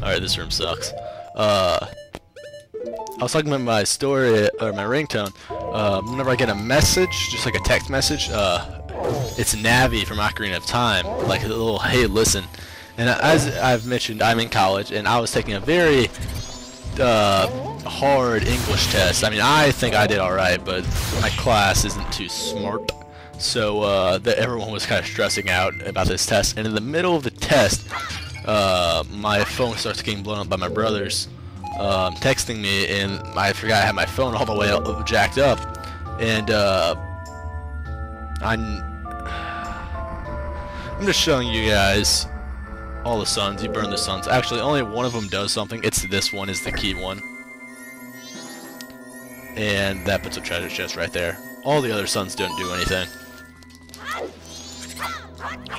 Alright, this room sucks. I was talking about my story, or my ringtone. Whenever I get a message, just like a text message, it's Navi from Ocarina of Time, like a little, hey, listen. And as I've mentioned, I'm in college, and I was taking a very hard English test. I mean, I think I did alright, but my class isn't too smart. So everyone was kind of stressing out about this test. And in the middle of the test, my phone starts getting blown up by my brothers texting me, and I forgot I had my phone all the way up, jacked up. And I'm just showing you guys all the suns. You burn the suns. Actually, only one of them does something. It's this one is the key one. And that puts a treasure chest right there. All the other suns don't do anything.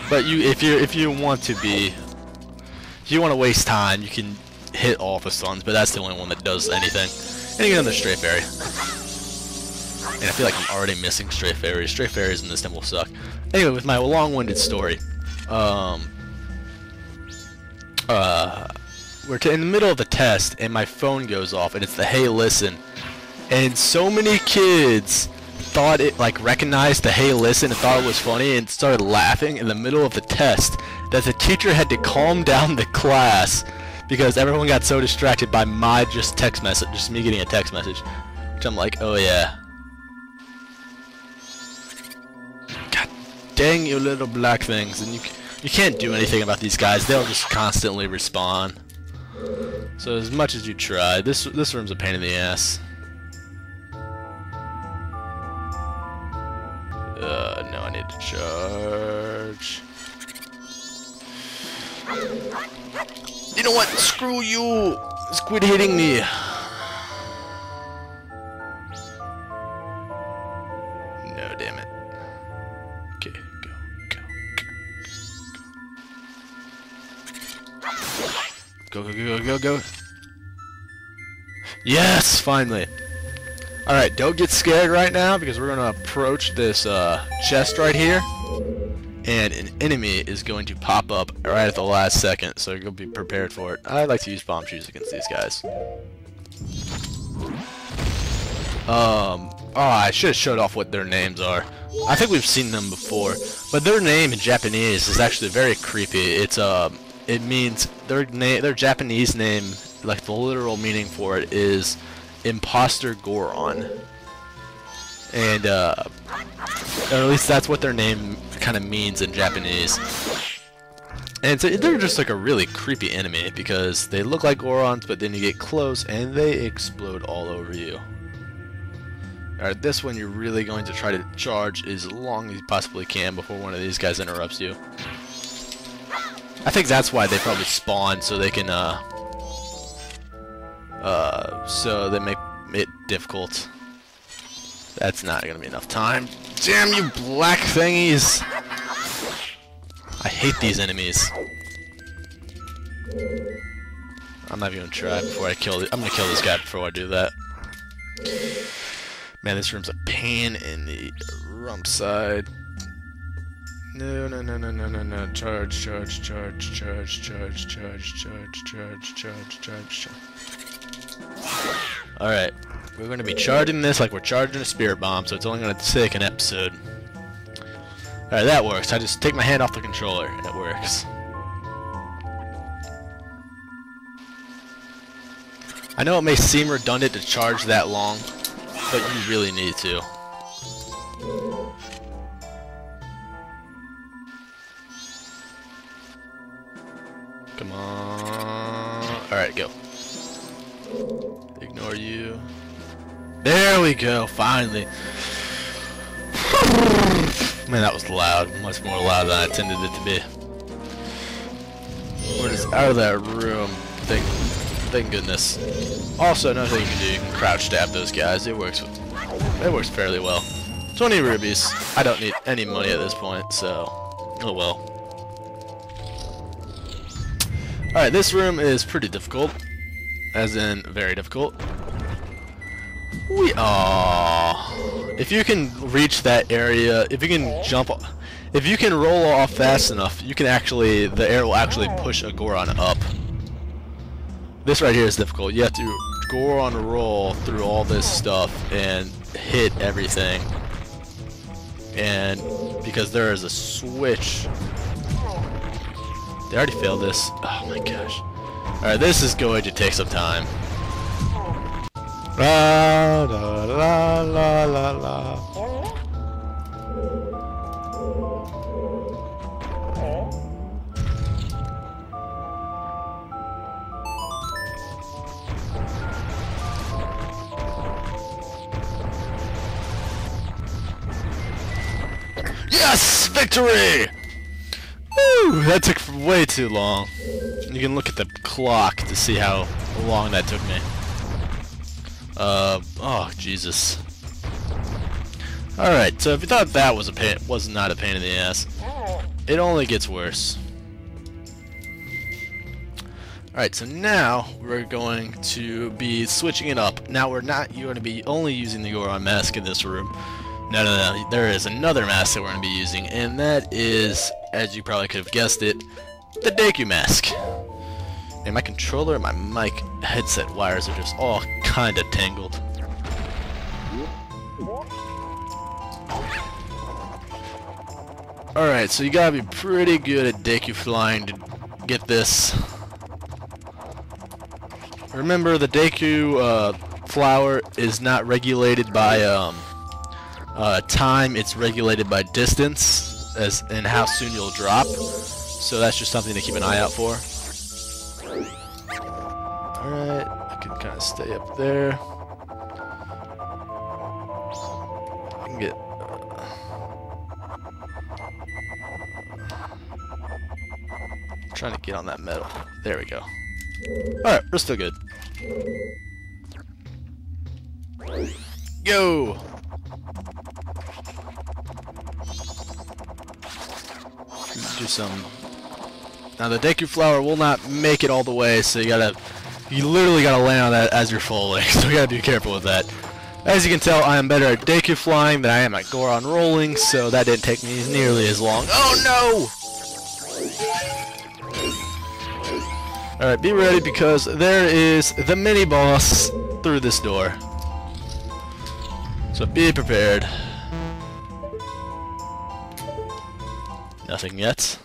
But if you want to waste time, you can hit all the suns, but that's the only one that does anything. And you get another stray fairy. And I feel like I'm already missing stray fairies. Stray fairies in this temple suck. Anyway, with my long-winded story, we're in the middle of the test, and my phone goes off, and it's the hey listen, and so many kids thought it, like, recognized the hey listen and thought it was funny and started laughing in the middle of the test that the teacher had to calm down the class because everyone got so distracted by my just me getting a text message, which I'm like, oh yeah. God dang you little black things, and you can't do anything about these guys. They'll just constantly respawn. So as much as you try, this room's a pain in the ass. No, I need to charge. You know what? Screw you! Just quit hitting me. No, damn it. Okay, go. Yes, finally. Alright, don't get scared right now because we're going to approach this chest right here. And an enemy is going to pop up right at the last second, so you'll be prepared for it. I like to use bomb shoes against these guys. Oh, I should have showed off what their names are. I think we've seen them before, but their name in Japanese is actually very creepy. It means their Japanese name, like the literal meaning for it, is Imposter Goron. And or at least that's what their name kind of means in Japanese. And so they're just like a really creepy enemy because they look like Gorons, but then you get close and they explode all over you. Alright, this one you're really going to try to charge as long as you possibly can before one of these guys interrupts you. I think that's why they probably spawn, so they can so they make it difficult. That's not gonna be enough time. Damn you black thingies! I hate these enemies. I'm not even gonna try before I kill I'm gonna kill this guy before I do that. Man, this room's a pain in the rump side. No. Charge. Alright. We're going to be charging this like we're charging a spirit bomb, so it's only going to take an episode. Alright, that works. I just take my hand off the controller, and it works. I know it may seem redundant to charge that long, but you really need to. Come on. Alright, go. Ignore you. There we go, finally. Man, that was loud. Much more loud than I intended it to be. We're just out of that room. Thank goodness. Also, another thing you can do, you can crouch stab those guys. It works fairly well. 20 rubies. I don't need any money at this point, so oh well. Alright, this room is pretty difficult. As in, very difficult. If you can reach that area, if you can jump, if you can roll off fast enough, you can actually, the air will actually push a Goron up. This right here is difficult. You have to go on a roll through all this stuff and hit everything. And because there is a switch. They already failed this. Oh my gosh. Alright, this is going to take some time. La la la la la la. Yes! Victory! Woo! That took way too long. You can look at the clock to see how long that took me. Oh, Jesus. Alright, so if you thought that was not a pain in the ass, it only gets worse. Alright, so now we're going to be switching it up. Now you're going to be only using the Goron mask in this room. No, there is another mask that we're going to be using, and that is, as you probably could have guessed it, the Deku mask. And my controller and my mic headset wires are just all kinda tangled. Alright, so you gotta be pretty good at Deku flying to get this. Remember, the Deku flower is not regulated by time, it's regulated by distance and how soon you'll drop. So that's just something to keep an eye out for. Alright, I can kind of stay up there. I can get... I'm trying to get on that metal. There we go. Alright, we're still good. Go! Do some... Now the Deku flower will not make it all the way, so you literally gotta land on that as you're falling, so you gotta be careful with that. As you can tell, I am better at Deku flying than I am at Goron rolling, so that didn't take me nearly as long. Oh no! Alright, be ready because there is the mini boss through this door. So be prepared. Nothing yet.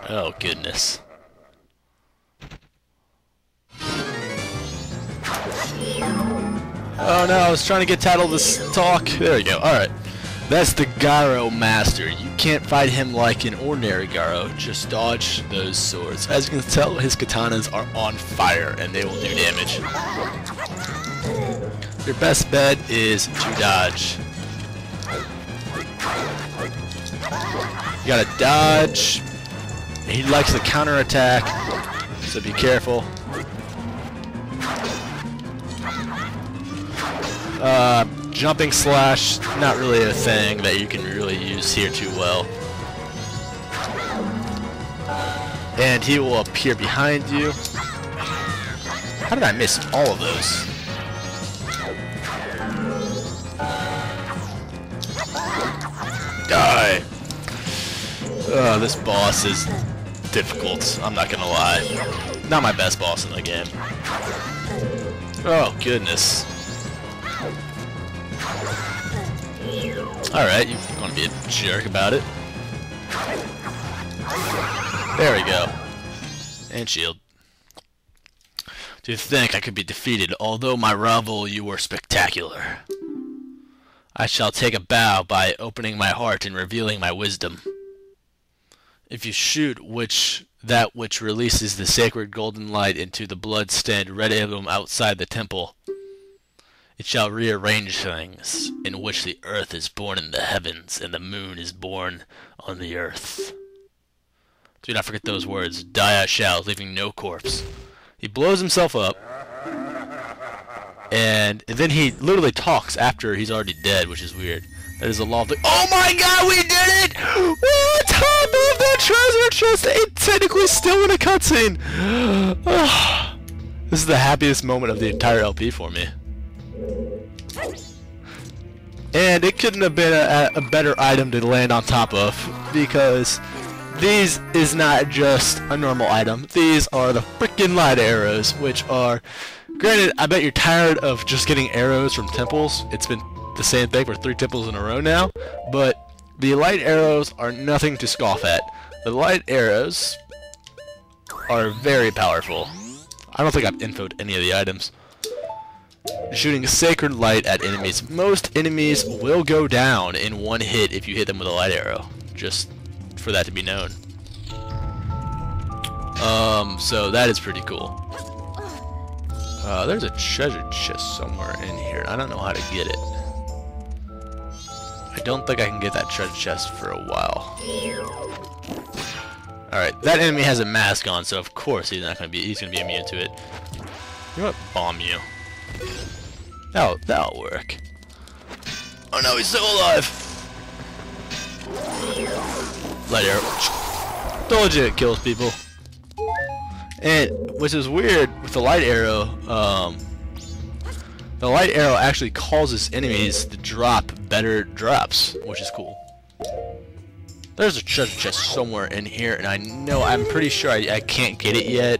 Oh goodness. Oh no, I was trying to get title of this talk. There we go. Alright. That's the Garo Master. You can't fight him like an ordinary Garo. Just dodge those swords. As you can tell, his katanas are on fire and they will do damage. Your best bet is to dodge. You gotta dodge. He likes to counterattack, so be careful. Jumping slash, not really a thing that you can really use here too well. And he will appear behind you. How did I miss all of those? Die! This boss is difficult, I'm not gonna lie. Not my best boss in the game. Oh, goodness. Alright, you want to be a jerk about it. There we go. And shield. To think I could be defeated, although my rival you were spectacular. I shall take a bow by opening my heart and revealing my wisdom. If you shoot that which releases the sacred golden light into the blood-stained red emblem outside the temple, it shall rearrange things, in which the earth is born in the heavens, and the moon is born on the earth. Do not forget those words. Die I shall, leaving no corpse. He blows himself up, and then he literally talks after he's already dead, which is weird. That is a law of the— oh my god, we did it! We're on top of the treasure chest! It's technically still in a cutscene! This is the happiest moment of the entire LP for me. And it couldn't have been a better item to land on top of, because these is not just a normal item. These are the freaking light arrows, which are, granted, I bet you're tired of just getting arrows from temples. It's been the same thing for 3 temples in a row now, but the light arrows are nothing to scoff at. The light arrows are very powerful. I don't think I've infoed any of the items. Shooting sacred light at enemies. Most enemies will go down in 1 hit if you hit them with a light arrow. Just for that to be known. So that is pretty cool. There's a treasure chest somewhere in here. I don't know how to get it. I don't think I can get that treasure chest for a while. Alright, that enemy has a mask on, so of course he's gonna be immune to it. You know what? Bomb you. That'll work. Oh no, he's still alive! Light arrow. Told you it kills people. And which is weird with the light arrow, the light arrow actually causes enemies to drop better drops, which is cool. There's a treasure chest somewhere in here, and I'm pretty sure I can't get it yet.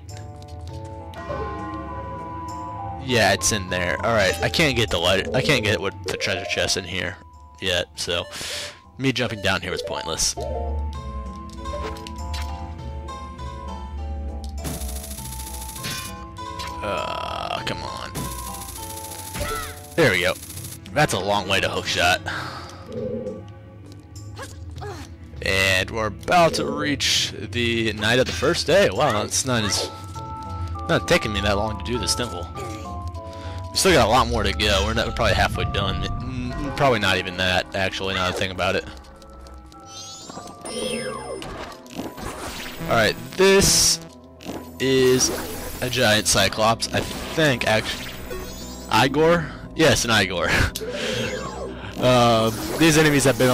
Yeah, it's in there. Alright, I can't get with the treasure chest in here yet, so me jumping down here was pointless. Come on. There we go. That's a long way to hook shot. And we're about to reach the night of the first day. Wow, it's not taking me that long to do this temple. We still got a lot more to go. We're probably halfway done. Probably not even that, actually, now that I think about it. Alright, this is a giant cyclops. I think, actually. Igor? Yes, an Igor. These enemies have been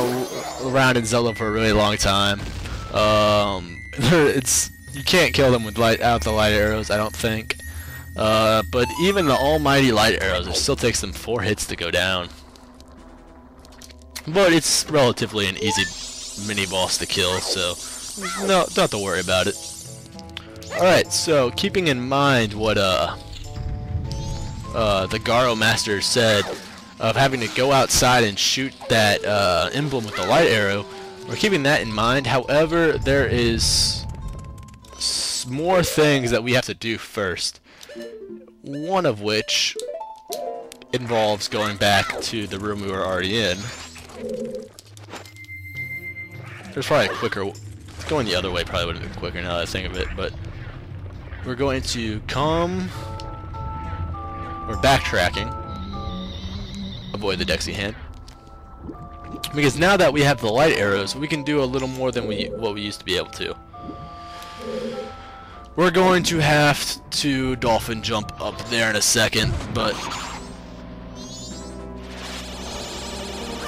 around in Zelda for a really long time. You can't kill them without the light arrows, I don't think. But even the almighty light arrows, it still takes them 4 hits to go down. But it's relatively an easy mini-boss to kill, so no, don't have to worry about it. Alright, so keeping in mind what the Garo Master said of having to go outside and shoot that emblem with the light arrow, we're keeping that in mind. However, there is more things that we have to do first. One of which involves going back to the room we were already in. There's probably a quicker... Going the other way probably would have been quicker now that I think of it, but... We're going to come... We're backtracking. Avoid the Dexy hand. Because now that we have the light arrows, we can do a little more than what we used to be able to. We're going to have to dolphin jump up there in a second, but...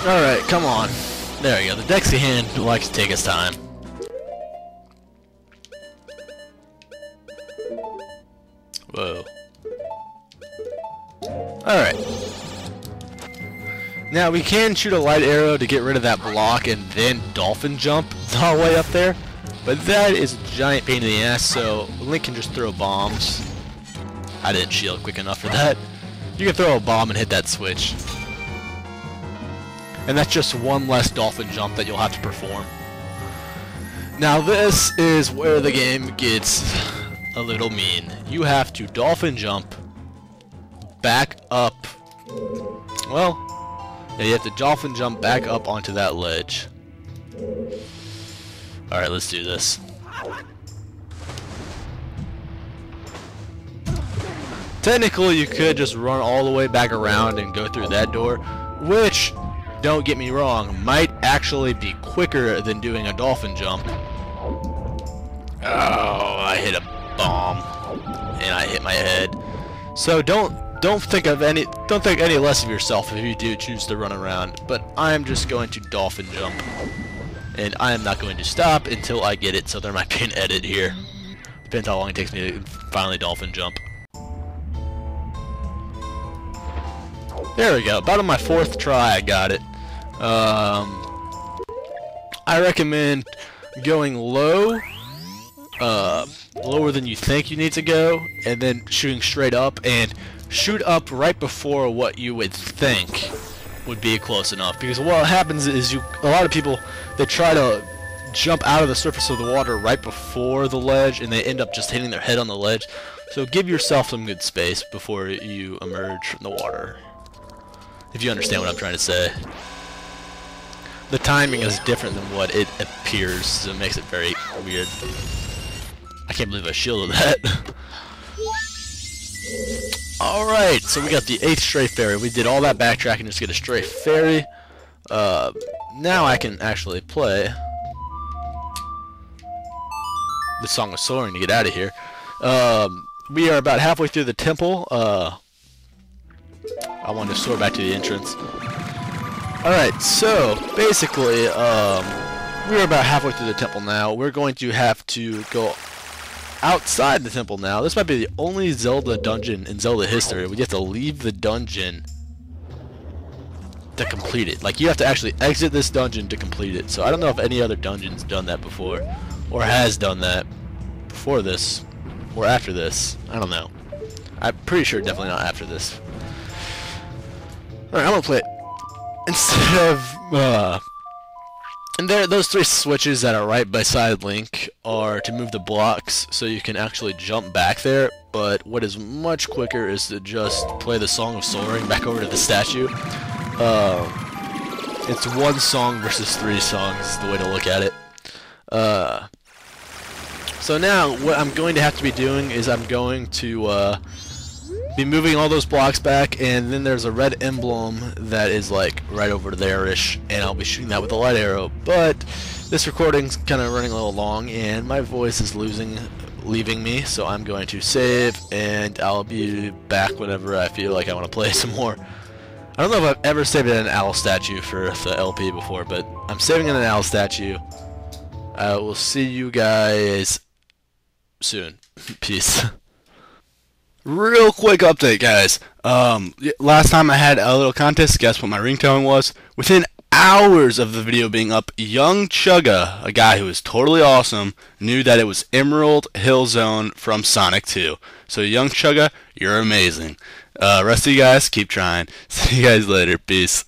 Alright, come on. There we go. The Dexy hand likes to take its time. Whoa. Alright. Now we can shoot a light arrow to get rid of that block and then dolphin jump all the way up there. But that is a giant pain in the ass, so Link can just throw bombs. I didn't shield quick enough for that. You can throw a bomb and hit that switch. And that's just one less dolphin jump that you'll have to perform. Now this is where the game gets a little mean. You have to dolphin jump back up. Well, yeah, you have to dolphin jump back up onto that ledge. Alright, let's do this. Technically, you could just run all the way back around and go through that door, which, don't get me wrong, might actually be quicker than doing a dolphin jump. Oh, I hit a bomb, and I hit my head. So don't think any less of yourself if you do choose to run around. But I am just going to dolphin jump, and I am not going to stop until I get it. So there might be an edit here. Depends how long it takes me to finally dolphin jump. There we go. About on my 4th try, I got it. I recommend going low, lower than you think you need to go, and then shooting straight up, and shoot up right before what you would think would be close enough. Because what happens is a lot of people, they try to jump out of the surface of the water right before the ledge, and they end up just hitting their head on the ledge. So give yourself some good space before you emerge from the water, if you understand what I'm trying to say. The timing is different than what it appears, so it makes it very weird. I can't believe I shielded that. Alright, so we got the 8th Stray Fairy. We did all that backtracking just to get a Stray Fairy. Now I can actually play the Song of Soaring to get out of here. We are about halfway through the temple. I want to soar back to the entrance. Alright, so basically, we're about halfway through the temple now. We're going to have to go outside the temple now. This might be the only Zelda dungeon in Zelda history where you have to leave the dungeon to complete it. Like, you have to actually exit this dungeon to complete it. So I don't know if any other dungeon's done that before, or has done that before this, or after this. I don't know. I'm pretty sure definitely not after this. Alright, I'm gonna play it. Instead of, and those 3 switches that are right beside Link are to move the blocks so you can actually jump back there, but what is much quicker is to just play the Song of Soaring back over to the statue. It's 1 song versus 3 songs is the way to look at it. So now what I'm going to have to be doing is I'm going to be moving all those blocks back, and then there's a red emblem that is like right over there-ish, and I'll be shooting that with a light arrow. But this recording's kind of running a little long, and my voice is leaving me, so I'm going to save, and I'll be back whenever I feel like I want to play some more. I don't know if I've ever saved an owl statue for the LP before, but I'm saving an owl statue. I will see you guys soon. Peace. Real quick update, guys. Last time I had a little contest. Guess what my ringtone was? Within hours of the video being up, Young Chugga, a guy who is totally awesome, knew that it was Emerald Hill Zone from Sonic 2. So Young Chugga, you're amazing. Rest of you guys, keep trying. See you guys later. Peace.